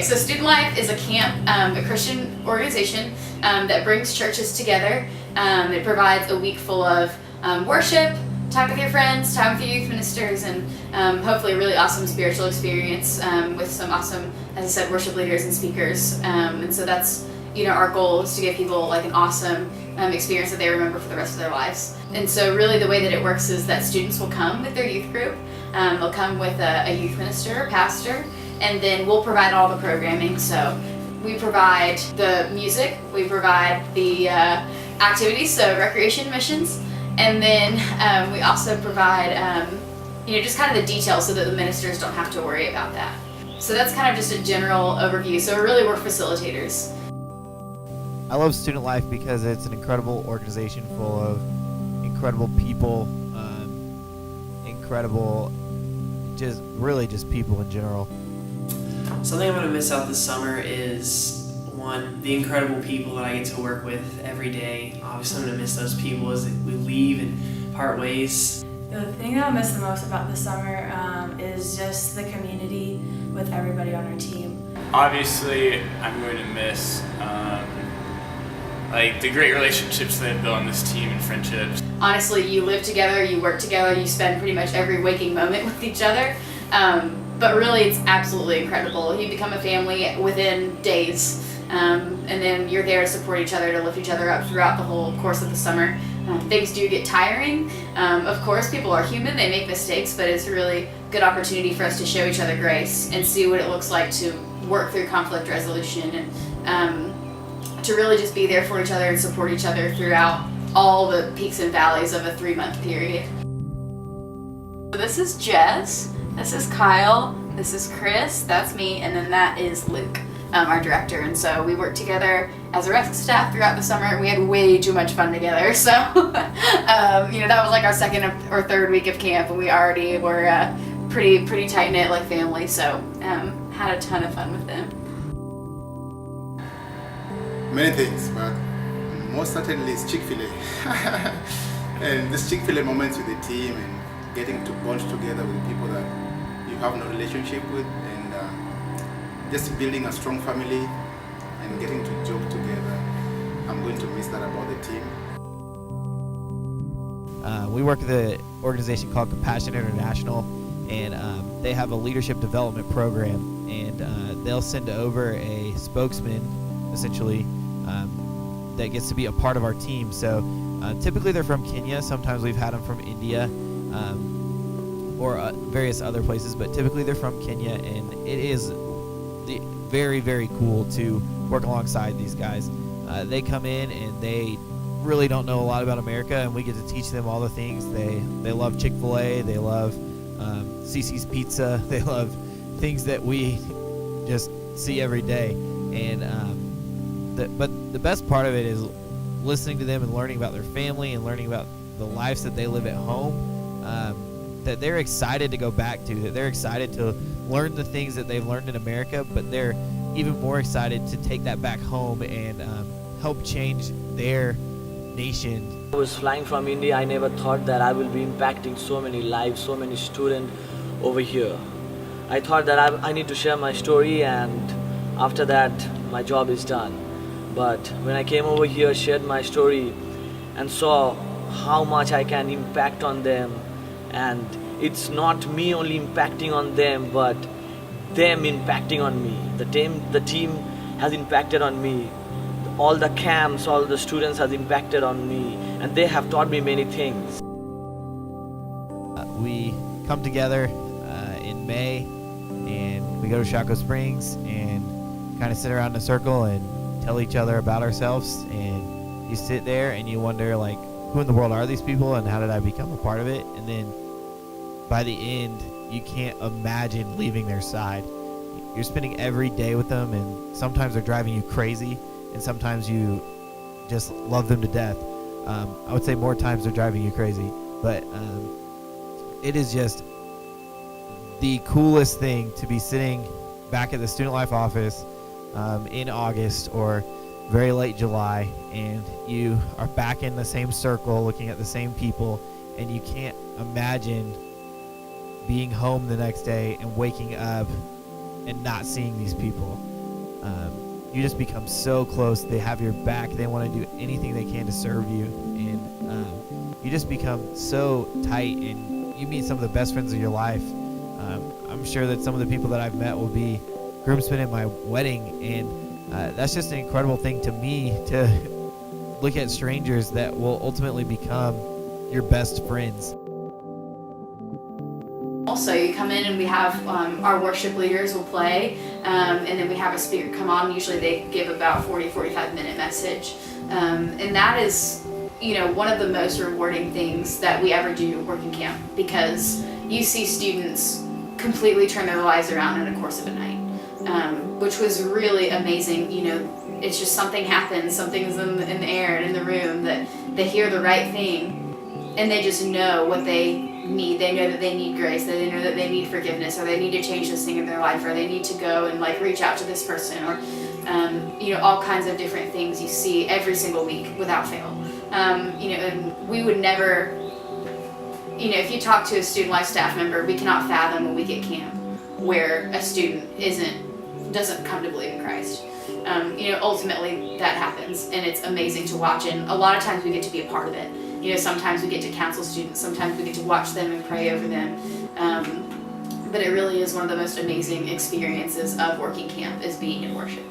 so Student Life is a camp, a Christian organization that brings churches together. It provides a week full of worship, time with your friends, time with your youth ministers, and hopefully a really awesome spiritual experience with some awesome, as I said, worship leaders and speakers. And so that's, our goal is to give people like an awesome experience that they remember for the rest of their lives. And so really the way that it works is that students will come with their youth group. They'll come with a youth minister, pastor, and then we'll provide all the programming. So we provide the music, we provide the activities, so recreation missions, and then we also provide just kind of the details so that the ministers don't have to worry about that. So that's kind of just a general overview. So really we're facilitators. I love Student Life because it's an incredible organization full of incredible people, incredible, just people in general. Something I'm going to miss out this summer is, one, the incredible people that I get to work with every day. Obviously I'm going to miss those people as we leave and part ways. The thing that I'll miss the most about the summer is just the community with everybody on our team. Obviously, I'm going to miss the great relationships that I've built on this team and friendships. Honestly, you live together, you work together, you spend pretty much every waking moment with each other. But really, it's absolutely incredible. You become a family within days, and then you're there to support each other, to lift each other up throughout the whole course of the summer. Things do get tiring. Of course, people are human, they make mistakes, but it's a really good opportunity for us to show each other grace and see what it looks like to work through conflict resolution and to really just be there for each other and support each other throughout all the peaks and valleys of a 3-month period. So this is Jess, this is Kyle, this is Chris, that's me, and then that is Luke, our director. And so we worked together as a rest staff throughout the summer, and we had way too much fun together. So, that was like our second or third week of camp, and we already were pretty tight-knit like family, so had a ton of fun with them. Many things, but most certainly is Chick-fil-A. And this Chick-fil-A moments with the team and getting to bond together with people that you have no relationship with, and just building a strong family and getting to joke together. I'm going to miss that about the team. We work with an organization called Compassion International, and they have a leadership development program, and they'll send over a spokesman, essentially, that gets to be a part of our team. So typically they're from Kenya. Sometimes we've had them from India or various other places, but typically they're from Kenya, and it is very, very cool to work alongside these guys. They come in and they really don't know a lot about America, and we get to teach them all the things. They love Chick-fil-A, they love CC's Pizza, they love things that we just see every day. And but the best part of it is listening to them and learning about their family and learning about the lives that they live at home, that they're excited to go back to, that they're excited to learn the things that they've learned in America, but they're even more excited to take that back home and help change their nation. I was flying from India. I never thought that I will be impacting so many lives, so many students over here. I thought that I need to share my story, and after that my job is done. But when I came over here, shared my story and saw how much I can impact on them, and it's not me only impacting on them, but them impacting on me. The team has impacted on me. All the camps, all the students has impacted on me, and they have taught me many things. We come together in May, and we go to Chaco Springs and kind of sit around in a circle and tell each other about ourselves, and you sit there and you wonder, like, who in the world are these people and how did I become a part of it? And then by the end, you can't imagine leaving their side. You're spending every day with them, and sometimes they're driving you crazy, and sometimes you just love them to death. I would say more times they're driving you crazy, but it is just the coolest thing to be sitting back at the Student Life office in August or very late July, and you are back in the same circle looking at the same people, and you can't imagine being home the next day and waking up and not seeing these people. you just become so close. They have your back. They want to do anything they can to serve you, and you just become so tight, and you meet some of the best friends of your life. I'm sure that some of the people that I've met will be groomsmen in my wedding, and that's just an incredible thing to me, to look at strangers that will ultimately become your best friends. Also, you come in and we have our worship leaders will play, and then we have a speaker come on. Usually they give about 45-minute message, and that is, one of the most rewarding things that we ever do working camp, because you see students completely turn their lives around in the course of a night, which was really amazing. It's just something happens, something's in the air and in the room, that they hear the right thing and they just know what they need. They know that they need grace, they know that they need forgiveness, or they need to change this thing in their life, or they need to go and reach out to this person, or all kinds of different things you see every single week without fail. And we would never, if you talk to a student life staff member, we cannot fathom a week at camp where a student doesn't come to believe in Christ. Ultimately that happens, and it's amazing to watch, and a lot of times we get to be a part of it. Sometimes we get to counsel students, sometimes we get to watch them and pray over them. But it really is one of the most amazing experiences of working camp, is being in worship.